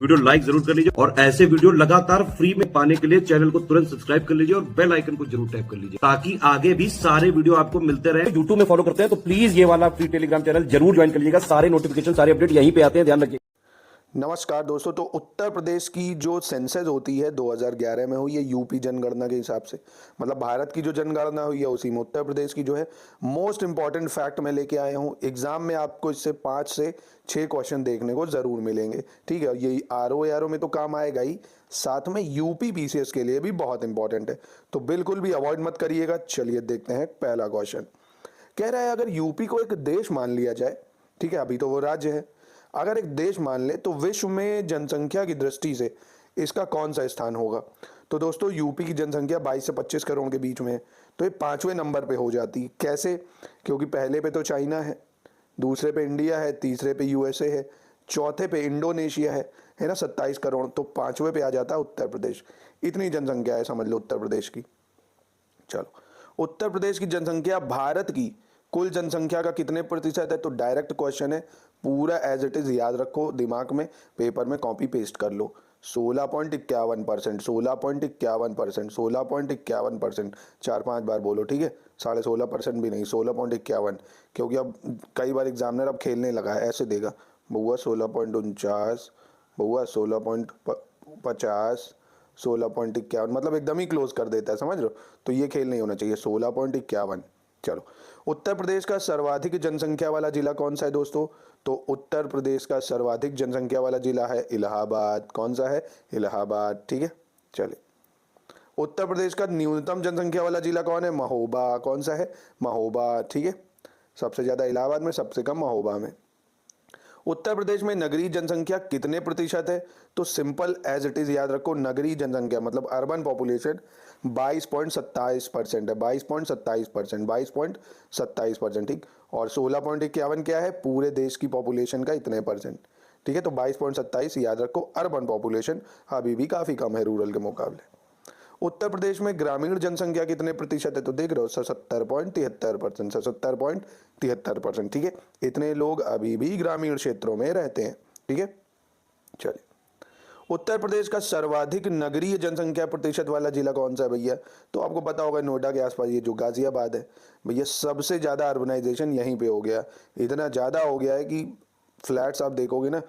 Video like जरूर कर लीजिए और ऐसे वीडियो लगातार फ्री में पाने के लिए चैनल को तुरंत सब्सक्राइब कर लीजिए और बेल आइकन को जरूर टैप कर लीजिए ताकि आगे भी सारे वीडियो आपको मिलते रहे। यूट्यूब में फॉलो करते हैं तो प्लीज ये वाला फ्री टेलीग्राम चैनल जरूर ज्वाइन कर लीजिएगा। सारे नोटिफिकेशन सारे अपडेट यहीं पे आते हैं, ध्यान रखिए। नमस्कार दोस्तों। तो उत्तर प्रदेश की जो सेंसस होती है 2011 में हुई है यूपी जनगणना के हिसाब से, मतलब भारत की जो जनगणना हुई है उसी में उत्तर प्रदेश की जो है मोस्ट इंपॉर्टेंट फैक्ट मैं लेके आया हूँ। एग्जाम में आपको इससे 5 से 6 क्वेश्चन देखने को जरूर मिलेंगे, ठीक है। ये आरओ में तो काम आएगा ही, साथ में यूपी पीसीएस के लिए भी बहुत इंपॉर्टेंट है, तो बिल्कुल भी अवॉइड मत करिएगा। चलिए देखते हैं पहला क्वेश्चन। कह रहा है अगर यूपी को एक देश मान लिया जाए, ठीक है, अभी तो वो राज्य है, अगर एक देश मान ले तो विश्व में जनसंख्या की दृष्टि से इसका कौन सा स्थान होगा। तो दोस्तों यूपी की जनसंख्या 22 से 25 करोड़ के बीच में है, तो ये 5वें नंबर पे हो जाती है। कैसे? क्योंकि पहले पे तो चाइना है, दूसरे पे इंडिया है, तीसरे पे यूएसए है, चौथे पे इंडोनेशिया है ना 27 करोड़, तो 5वें पे आ जाता है उत्तर प्रदेश। इतनी जनसंख्या है समझ लो उत्तर प्रदेश की। चलो, उत्तर प्रदेश की जनसंख्या भारत की कुल जनसंख्या का कितने प्रतिशत है? तो डायरेक्ट क्वेश्चन है, पूरा एज इट इज याद रखो दिमाग में, पेपर में कॉपी पेस्ट कर लो। 16.51%, 16.51%, 16.51%, 4-5 बार बोलो, ठीक है। 16.5% भी नहीं, 16.51, क्योंकि अब कई बार एग्जामिनर अब खेलने लगा है, ऐसे देगा बउआ 16.49, बउआ 16.50, 16.51, मतलब एकदम ही क्लोज कर देता है, समझ लो। तो ये खेल नहीं होना चाहिए, 16.51। चलो, उत्तर प्रदेश का सर्वाधिक जनसंख्या वाला जिला कौन सा है दोस्तों? तो उत्तर प्रदेश का सर्वाधिक जनसंख्या वाला जिला है इलाहाबाद। कौन सा है? इलाहाबाद, ठीक है। चलिए, उत्तर प्रदेश का न्यूनतम जनसंख्या वाला जिला कौन है? महोबा। कौन सा है? महोबा, ठीक है। सबसे ज्यादा इलाहाबाद में, सबसे कम महोबा में। उत्तर प्रदेश में नगरीय जनसंख्या कितने प्रतिशत है? तो सिंपल एज इट इज याद रखो, नगरीय जनसंख्या मतलब अर्बन पॉपुलेशन 22.27% है, 22.27%, 22.27%, ठीक। और 16.51 क्या है? पूरे देश की पॉपुलेशन का इतने परसेंट, ठीक है। तो 22.27 याद रखो, अर्बन पॉपुलेशन अभी भी काफी कम है रूरल के मुकाबले। उत्तर प्रदेश में ग्रामीण जनसंख्या कितने प्रतिशत है? तो देख रहे हो 77.73%, 77.73%, ठीक है। इतने लोग अभी भी ग्रामीण क्षेत्रों में रहते हैं, ठीक है। चलिए, उत्तर प्रदेश का सर्वाधिक नगरीय जनसंख्या प्रतिशत वाला जिला कौन सा है भैया? तो आपको पता होगा नोएडा के आसपास ये जो गाजियाबाद है भैया, सबसे ज्यादा अर्बनाइजेशन यहीं पे हो गया। इतना ज्यादा हो गया है कि फ्लैट्स आप देखोगे ना,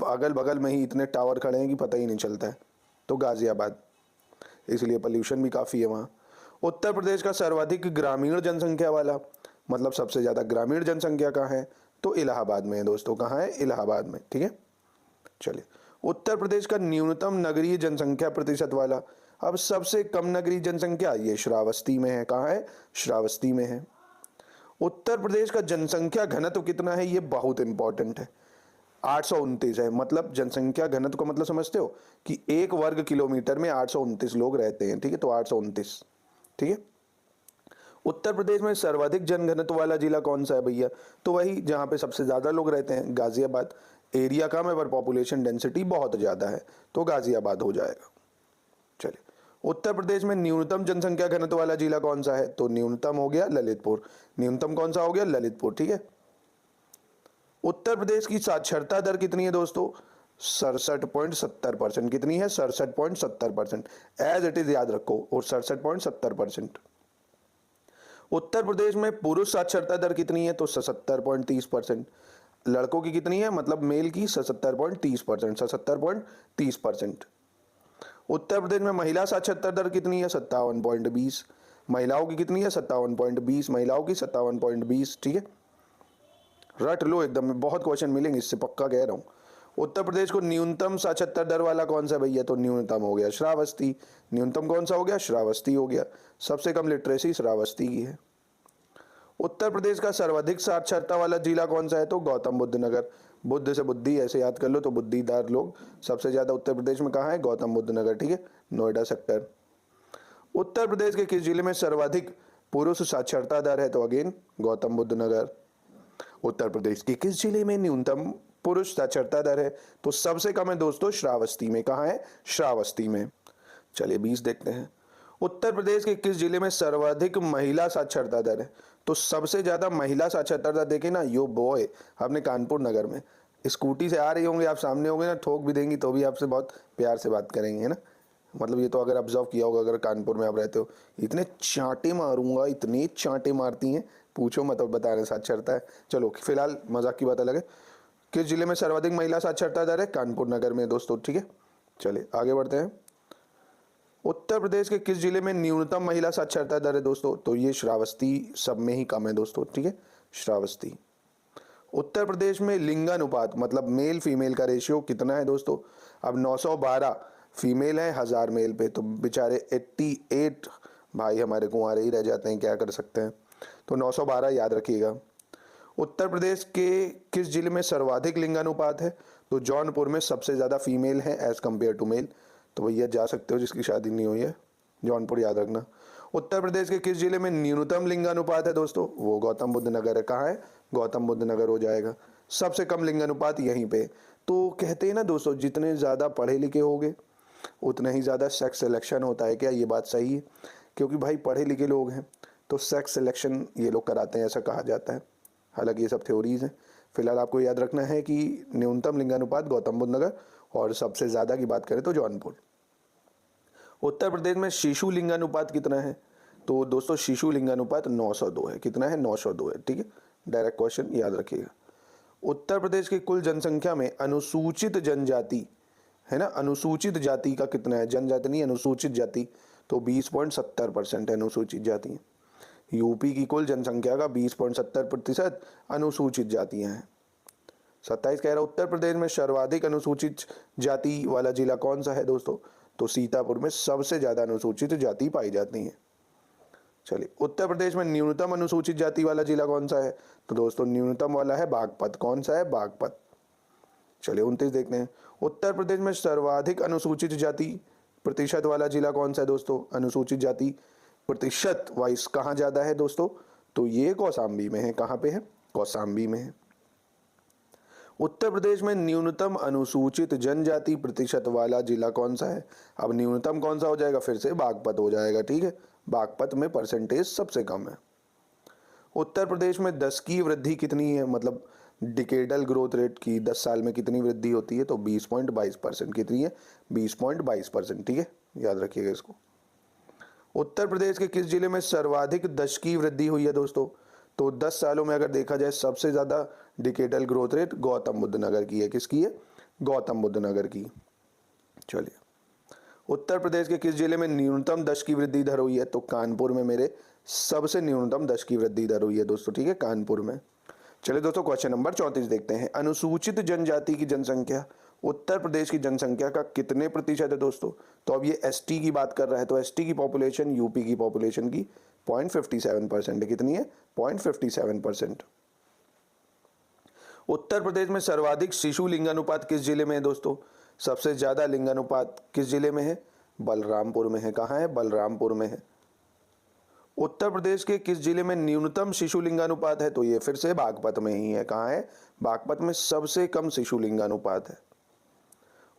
अगल बगल में ही इतने टावर खड़े हैं कि पता ही नहीं चलता है। तो गाजियाबाद, इसलिए पोल्यूशन भी काफ़ी है वहाँ। उत्तर प्रदेश का सर्वाधिक ग्रामीण जनसंख्या वाला, मतलब सबसे ज़्यादा ग्रामीण जनसंख्या कहाँ है? तो इलाहाबाद में है दोस्तों। कहाँ है? इलाहाबाद में, ठीक है। चलिए, उत्तर प्रदेश का न्यूनतम नगरीय जनसंख्या प्रतिशत वाला, अब सबसे कम नगरीय जनसंख्या ये श्रावस्ती में है। कहाँ है? श्रावस्ती में है। उत्तर प्रदेश का जनसंख्या घनत्व कितना है? ये बहुत इंपॉर्टेंट है, 829 है। मतलब जनसंख्या घनत्व का मतलब समझते हो कि 1 वर्ग किलोमीटर में 829 लोग रहते हैं, ठीक है। तो 829, ठीक है। उत्तर प्रदेश में सर्वाधिक जनघनत्व वाला जिला कौन सा है भैया? तो वही जहां पे सबसे ज्यादा लोग रहते हैं, गाजियाबाद। एरिया कम है पर पॉपुलेशन डेंसिटी बहुत ज्यादा है, तो गाजियाबाद हो जाएगा। चलिए, उत्तर प्रदेश में न्यूनतम जनसंख्या घनत्व वाला जिला कौन सा है? तो न्यूनतम हो गया ललितपुर। न्यूनतम कौन सा हो गया? ललितपुर, ठीक है। उत्तर प्रदेश की साक्षरता दर कितनी है दोस्तों? 67.70%। कितनी है? 67.70%, एज इट इज याद रखो, और 67.70%। उत्तर प्रदेश में पुरुष साक्षरता दर कितनी है? तो 77.30%। लड़कों की कितनी है? मतलब मेल की 77.30%, 77.30%। उत्तर प्रदेश में महिला साक्षरता दर कितनी है? 57.20। महिलाओं की कितनी है? 57.20, महिलाओं की 57.20, ठीक है। रट लो एकदम, बहुत क्वेश्चन मिलेंगे इससे, पक्का कह रहा हूं। उत्तर प्रदेश को न्यूनतम साक्षरता दर वाला कौन सा भैया? तो न्यूनतम हो गया श्रावस्ती। न्यूनतम कौन सा हो गया? श्रावस्ती हो गया। सबसे कम लिटरेसी श्रावस्ती की है। उत्तर प्रदेश का सर्वाधिक साक्षरता वाला जिला कौन सा है? तो गौतम बुद्ध नगर। बुद्ध से बुद्धि ऐसे याद कर लो, तो बुद्धिदार लोग सबसे ज्यादा उत्तर प्रदेश में कहाँ है? गौतम बुद्ध नगर, ठीक है, नोएडा सेक्टर। उत्तर प्रदेश के किस जिले में सर्वाधिक पुरुष साक्षरता दर है? तो अगेन गौतम बुद्ध नगर। उत्तर प्रदेश के किस जिले में न्यूनतम पुरुष साक्षरता दर है? तो सबसे कम है दोस्तों श्रावस्ती में। कहाँ है? श्रावस्ती में। चलिए 20 देखते हैं। उत्तर प्रदेश के किस जिले में सर्वाधिक महिला साक्षरता दर है? तो सबसे ज्यादा महिला साक्षरता दर देखे ना, यो बॉय, अपने कानपुर नगर में स्कूटी से आ रही होंगी, आप सामने होंगे ना, ठोक भी देंगी तो भी आपसे बहुत प्यार से बात करेंगे, है ना। मतलब ये तो अगर ऑब्जर्व किया होगा, अगर कानपुर में आप रहते हो, इतने चांटे मारूंगा, इतने चांटे मारती हैं, पूछो मत, बताने साक्षरता है। चलो फिलहाल मजाक की बात अलग है। किस जिले में सर्वाधिक महिला साक्षरता दर है? कानपुर नगर में दोस्तों, ठीक है। चलिए आगे बढ़ते हैं। उत्तर प्रदेश के किस जिले में न्यूनतम महिला साक्षरता दर है दोस्तों? तो ये श्रावस्ती, सब में ही कम है दोस्तों, ठीक है, श्रावस्ती। उत्तर प्रदेश में लिंगानुपात मतलब मेल फीमेल का रेशियो कितना है दोस्तों? अब 912 फीमेल है 1000 मेल पे, तो बेचारे 88 भाई हमारे कुंवारे ही रह जाते हैं, क्या कर सकते हैं। तो 912 याद रखिएगा। उत्तर प्रदेश के किस जिले में सर्वाधिक लिंगानुपात है? तो जौनपुर में सबसे ज़्यादा फीमेल है एज कम्पेयर टू मेल। तो भैया जा सकते हो जिसकी शादी नहीं हुई है, जौनपुर याद रखना। उत्तर प्रदेश के किस जिले में न्यूनतम लिंगानुपात है दोस्तों? वो गौतम बुद्ध नगर है। कहाँ है? गौतम बुद्ध नगर हो जाएगा। सबसे कम लिंगानुपात यहीं पे। तो कहते हैं ना दोस्तों, जितने ज़्यादा पढ़े लिखे होंगे उतना ही ज़्यादा सेक्स सिलेक्शन होता है। क्या ये बात सही है? क्योंकि भाई पढ़े लिखे लोग हैं तो सेक्स सिलेक्शन ये लोग कराते हैं, ऐसा कहा जाता है। हालांकि ये सब थ्योरीज हैं। फिलहाल आपको याद रखना है कि न्यूनतम लिंगानुपात गौतम बुद्ध नगर, और सबसे ज़्यादा की बात करें तो जौनपुर। उत्तर प्रदेश में शिशु लिंगानुपात कितना है? तो दोस्तों शिशु लिंगानुपात 902 है। कितना है? 902 है, ठीक है। डायरेक्ट क्वेश्चन याद रखिएगा। उत्तर प्रदेश की कुल जनसंख्या में अनुसूचित जनजाति है ना, अनुसूचित जाति का कितना है? जनजाति नहीं, अनुसूचित जाति। तो 20.70% है अनुसूचित जाति। यूपी की कुल जनसंख्या का 20.70% अनुसूचित जातियां हैं। 27 कह रहा उत्तर प्रदेश में सर्वाधिक अनुसूचित जाति वाला जिला कौन सा है दोस्तों? तो सीतापुर में सबसे ज्यादा अनुसूचित जाति पाई जाती है। चलिए उत्तर प्रदेश में न्यूनतम अनुसूचित जाति वाला जिला कौन सा है? तो दोस्तों न्यूनतम वाला है बागपत। कौन सा है? बागपत। चलिए 29 देखते हैं। उत्तर प्रदेश में सर्वाधिक अनुसूचित जाति प्रतिशत वाला जिला कौन सा है दोस्तों? अनुसूचित जाति प्रतिशत वाइज कहाँ ज्यादा है दोस्तों? तो ये कौशाम्बी में है। कहाँ पे है? कौशाम्बी में है। उत्तर प्रदेश में न्यूनतम अनुसूचित जनजाति प्रतिशत वाला जिला कौन सा है? अब न्यूनतम कौन सा हो जाएगा? फिर से बागपत हो जाएगा, ठीक है। बागपत में परसेंटेज सबसे कम है। उत्तर प्रदेश में 10 की वृद्धि कितनी है? मतलब डिकेडल ग्रोथ रेट की 10 साल में कितनी वृद्धि होती है? तो 20.22%। कितनी है? 20.22%, ठीक है, याद रखिएगा इसको। उत्तर प्रदेश के किस जिले में सर्वाधिक दशकीय वृद्धि हुई है दोस्तों? तो 10 सालों में अगर देखा जाए सबसे ज्यादा decadal growth rate Gautam Buddh Nagar की है। किसकी है? गौतम बुद्ध नगर की। चलिए उत्तर प्रदेश के किस जिले में न्यूनतम दशकीय वृद्धि दर हुई है? तो कानपुर में मेरे सबसे न्यूनतम दशकीय वृद्धि दर हुई है दोस्तों, ठीक है, कानपुर में। चलिए दोस्तों क्वेश्चन नंबर 34 देखते हैं। अनुसूचित जनजाति की जनसंख्या उत्तर प्रदेश की जनसंख्या का कितने प्रतिशत है दोस्तों? तो अब ये एसटी की बात कर रहा है, तो एसटी की पॉपुलेशन यूपी की पॉपुलेशन की 0.57% है। कितनी है? 0.57%। उत्तर प्रदेश में सर्वाधिक शिशु लिंगानुपात किस जिले में है दोस्तों? सबसे ज्यादा लिंगानुपात किस जिले में है? बलरामपुर में है। कहाँ है? बलरामपुर में है। उत्तर प्रदेश के किस जिले में न्यूनतम शिशु लिंगानुपात है? तो ये फिर से बागपत में ही है। कहाँ है? बागपत में सबसे कम शिशु लिंगानुपात है।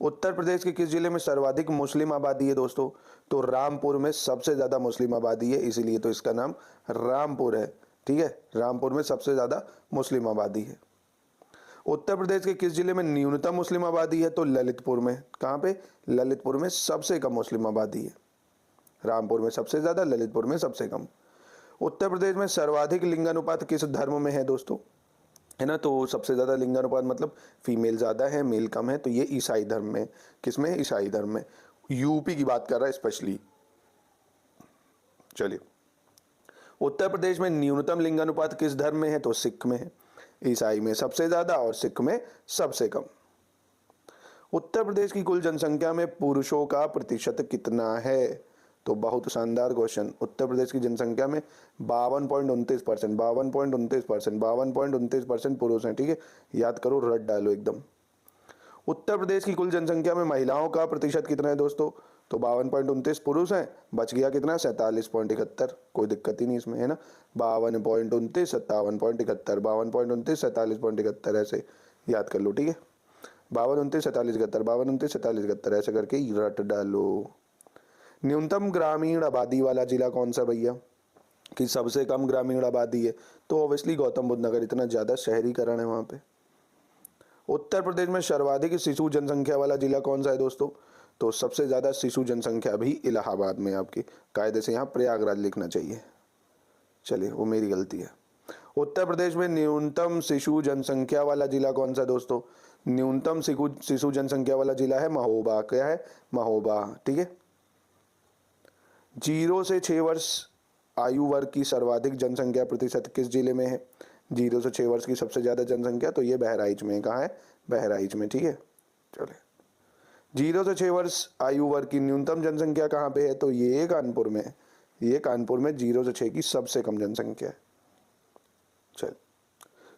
उत्तर प्रदेश के किस जिले में सर्वाधिक मुस्लिम आबादी है दोस्तों? तो रामपुर में सबसे ज्यादा मुस्लिम आबादी है, इसीलिए तो इसका नाम रामपुर है, ठीक है। रामपुर में सबसे ज्यादा मुस्लिम आबादी है। उत्तर प्रदेश के किस जिले में न्यूनतम मुस्लिम आबादी है? तो ललितपुर में। कहाँ पे? ललितपुर में सबसे कम मुस्लिम आबादी है। रामपुर में सबसे ज्यादा, ललितपुर में सबसे कम। उत्तर प्रदेश में सर्वाधिक लिंगानुपात किस धर्म में है दोस्तों? है ना, तो सबसे ज्यादा लिंगानुपात मतलब फीमेल ज्यादा है मेल कम है, तो ये ईसाई धर्म में। किसमें? ईसाई धर्म में। यूपी की बात कर रहा है स्पेशली। चलिए उत्तर प्रदेश में न्यूनतम लिंगानुपात किस धर्म में है? तो सिख में है। ईसाई में सबसे ज्यादा और सिख में सबसे कम। उत्तर प्रदेश की कुल जनसंख्या में पुरुषों का प्रतिशत कितना है? तो बहुत शानदार क्वेश्चन। उत्तर प्रदेश की जनसंख्या में 52.29%, 52.29%, 52.29% पुरुष हैं, ठीक है, याद करो, रट डालो एकदम। उत्तर प्रदेश की कुल जनसंख्या में महिलाओं का प्रतिशत कितना है दोस्तों? तो 52.29 पुरुष हैं, बच गया कितना? 47.71। कोई दिक्कत ही नहीं इसमें, है ना। 52.29, 57.71, 52.29, 47.71, ऐसे याद कर लो, ठीक है। 52, 29, 47, 71, 52, 29, 47, 71 ऐसे करके रट डालो। न्यूनतम ग्रामीण आबादी वाला जिला कौन सा भैया? कि सबसे कम ग्रामीण आबादी है, तो ऑब्वियसली गौतम बुद्ध नगर, इतना ज्यादा शहरीकरण है वहां पे। उत्तर प्रदेश में सर्वाधिक शिशु जनसंख्या वाला जिला कौन सा है दोस्तों? तो सबसे ज़्यादा शिशु जनसंख्या भी इलाहाबाद में, आपकी कायदे से यहाँ प्रयागराज लिखना चाहिए। चलिए, वो मेरी गलती है। उत्तर प्रदेश में न्यूनतम शिशु जनसंख्या वाला जिला कौन सा दोस्तों? न्यूनतम शिशु जनसंख्या वाला जिला है महोबा। क्या है? महोबा। ठीक है। 0 से 6 वर्ष आयु वर्ग की सर्वाधिक जनसंख्या प्रतिशत किस जिले में है? 0 से 6 वर्ष की सबसे ज़्यादा जनसंख्या तो ये बहराइच में। कहाँ है? बहराइच में। ठीक है। चलिए, 0 से 6 वर्ष आयु वर्ग की न्यूनतम जनसंख्या कहाँ पे है? तो ये कानपुर में है। ये कानपुर में 0 से 6 की सबसे कम जनसंख्या है। चल,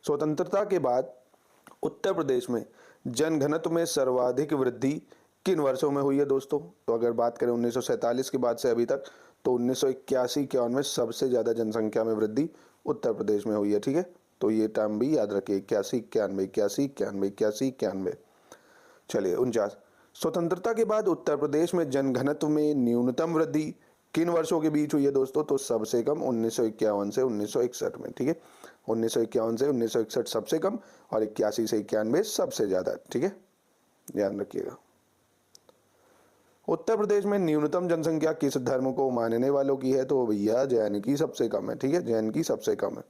स्वतंत्रता के बाद उत्तर प्रदेश में जनघनत्व में सर्वाधिक वृद्धि किन वर्षों में हुई है दोस्तों? तो अगर बात करें 1947 के बाद से अभी तक, तो 1981-81 में सबसे ज़्यादा जनसंख्या में वृद्धि उत्तर प्रदेश में हुई है। ठीक है, तो ये टर्म भी याद रखिए, 81-91, 81-91, 81-91। चलिए, 49, स्वतंत्रता के बाद उत्तर प्रदेश में जनघनत्व में न्यूनतम वृद्धि किन वर्षों के बीच हुई है दोस्तों? तो सबसे कम 1951 से 1961 में। ठीक है, 1951 से 1961 सबसे कम और 81 से 91 सबसे ज़्यादा। ठीक है, ध्यान रखिएगा। उत्तर प्रदेश में न्यूनतम जनसंख्या किस धर्म को मानने वालों की है? तो भैया जैन की सबसे कम है। ठीक है, जैन की सबसे कम है।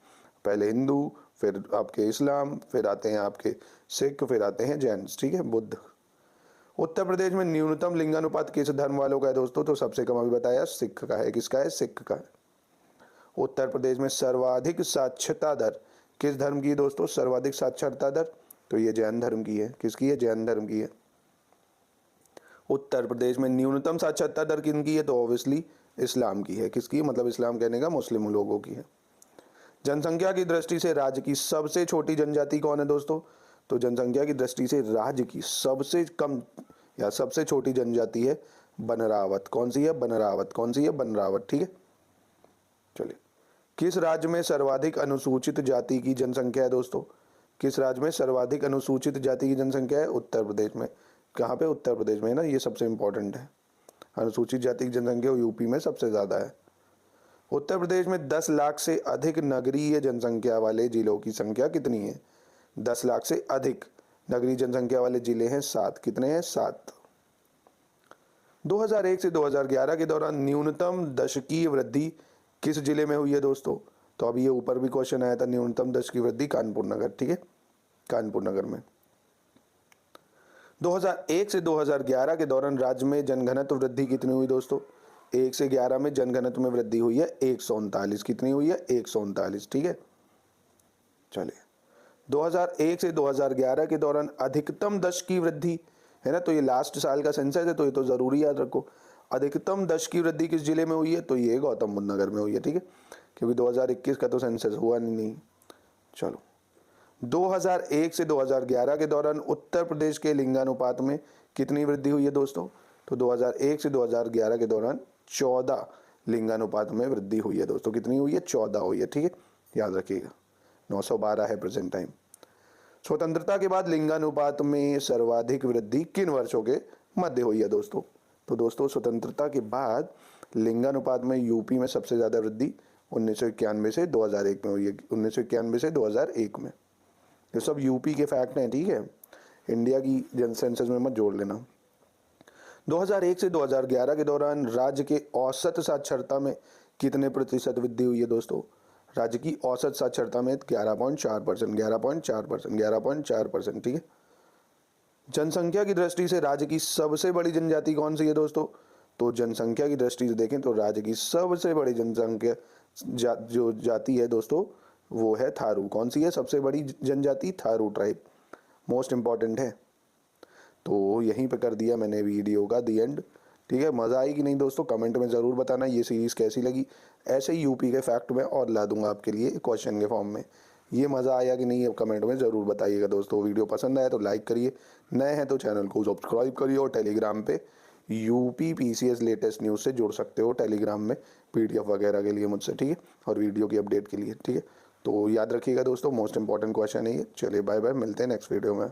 पहले हिंदू, फिर आपके इस्लाम, फिर आते हैं आपके सिख, फिर आते हैं जैन। ठीक है, बुद्ध। उत्तर प्रदेश में न्यूनतम लिंगानुपात किस धर्म वालों का है दोस्तों? तो सबसे कम अभी बताया सिख का है। किसका है? सिख का है। उत्तर प्रदेश में सर्वाधिक साक्षरता दर किस धर्म की है दोस्तों? सर्वाधिक साक्षरता दर तो ये जैन धर्म की है। किसकी है? जैन धर्म की है। उत्तर प्रदेश में न्यूनतम साक्षरता दर किनकी है? तो ऑब्वियसली इस्लाम की है। किसकी? मतलब इस्लाम कहने का मुस्लिम लोगों की है। जनसंख्या की दृष्टि से राज्य की सबसे छोटी जनजाति कौन है दोस्तों? तो जनसंख्या की दृष्टि से राज्य की सबसे कम या सबसे छोटी जनजाति है बनरावत। कौन सी है? बनरावत। कौन सी है? बनरावत। ठीक है, चलिए, किस राज्य में सर्वाधिक अनुसूचित जाति की जनसंख्या है दोस्तों? किस राज्य में सर्वाधिक अनुसूचित जाति की जनसंख्या है? उत्तर प्रदेश में। कहाँ पे? उत्तर प्रदेश में है ना, ये सबसे इंपॉर्टेंट है। अनुसूचित जाति की जनसंख्या यूपी में सबसे ज़्यादा है। उत्तर प्रदेश में 10 लाख से अधिक नगरीय जनसंख्या वाले जिलों की संख्या कितनी है? 10 लाख से अधिक नगरीय जनसंख्या वाले जिले हैं 7। कितने हैं? 7। 2001 से 2011 के दौरान न्यूनतम दशकीय वृद्धि किस जिले में हुई है दोस्तों? तो अभी ये ऊपर भी क्वेश्चन आया था, न्यूनतम दशकीय वृद्धि कानपुर नगर। ठीक है, कानपुर नगर में। 2001 से 2011 के दौरान राज्य में जनघनत्व वृद्धि कितनी हुई दोस्तों? 1 से 11 में जनघनत्व में वृद्धि हुई है 139। कितनी हुई है? 139। ठीक है, चलिए, 2001 से 2011 के दौरान अधिकतम दशकीय वृद्धि है ना, तो ये लास्ट साल का सेंसस है, तो ये तो जरूरी याद रखो। अधिकतम दशकीय वृद्धि किस जिले में हुई है? तो ये गौतम बुद्ध नगर में हुई है। ठीक है, क्योंकि 2021 का तो सेंसस हुआ नहीं। चलो, 2001 से 2011 के दौरान उत्तर प्रदेश के लिंगानुपात में कितनी वृद्धि हुई है दोस्तों? तो 2001 से 2011 के दौरान 14 लिंगानुपात में वृद्धि हुई है दोस्तों। कितनी हुई है? 14 हुई है। ठीक है, याद रखिएगा। 912 है प्रेजेंट टाइम। स्वतंत्रता के बाद लिंगानुपात में सर्वाधिक वृद्धि किन वर्षों के मध्य हुई है दोस्तों? तो दोस्तों, स्वतंत्रता के बाद लिंगानुपात में यूपी में सबसे ज़्यादा वृद्धि 1991 से 2001 में हुई है। 1991 से 2001 में। ये सब यूपी के फैक्ट हैं। ठीक है, इंडिया की जनसेंसस में मत जोड़ लेना। 2001 से 2011 के दौरान राज्य के औसत साक्षरता में कितने प्रतिशत वृद्धि हुई है दोस्तों? राज्य की औसत साक्षरता में 11.4%। 11.4%। 11.4%। ठीक है, जनसंख्या की दृष्टि से राज्य की सबसे बड़ी जनजाति कौन सी है दोस्तों? तो जनसंख्या की दृष्टि से देखें तो राज्य की सबसे बड़ी जनसंख्या जो जाति है दोस्तों वो है थारू। कौन सी है सबसे बड़ी जनजाति? थारू ट्राइब। मोस्ट इंपॉर्टेंट है। तो यहीं पे कर दिया मैंने वीडियो का दी एंड। ठीक है, मज़ा आई कि नहीं दोस्तों? कमेंट में ज़रूर बताना ये सीरीज़ कैसी लगी। ऐसे ही यूपी के फैक्ट में और ला दूंगा आपके लिए क्वेश्चन के फॉर्म में। ये मज़ा आया कि नहीं, अब कमेंट में ज़रूर बताइएगा दोस्तों। वीडियो पसंद आया तो लाइक करिए, नए हैं तो चैनल को सब्सक्राइब करिए, और टेलीग्राम पे यूपी पीसीएस लेटेस्ट न्यूज़ से जुड़ सकते हो टेलीग्राम में, पीडीएफ वगैरह के लिए मुझसे। ठीक है, और वीडियो की अपडेट के लिए। ठीक है, तो याद रखिएगा दोस्तों, मोस्ट इंपॉर्टेंट क्वेश्चन है ये। चलिए, बाय बाय, मिलते हैं नेक्स्ट वीडियो में।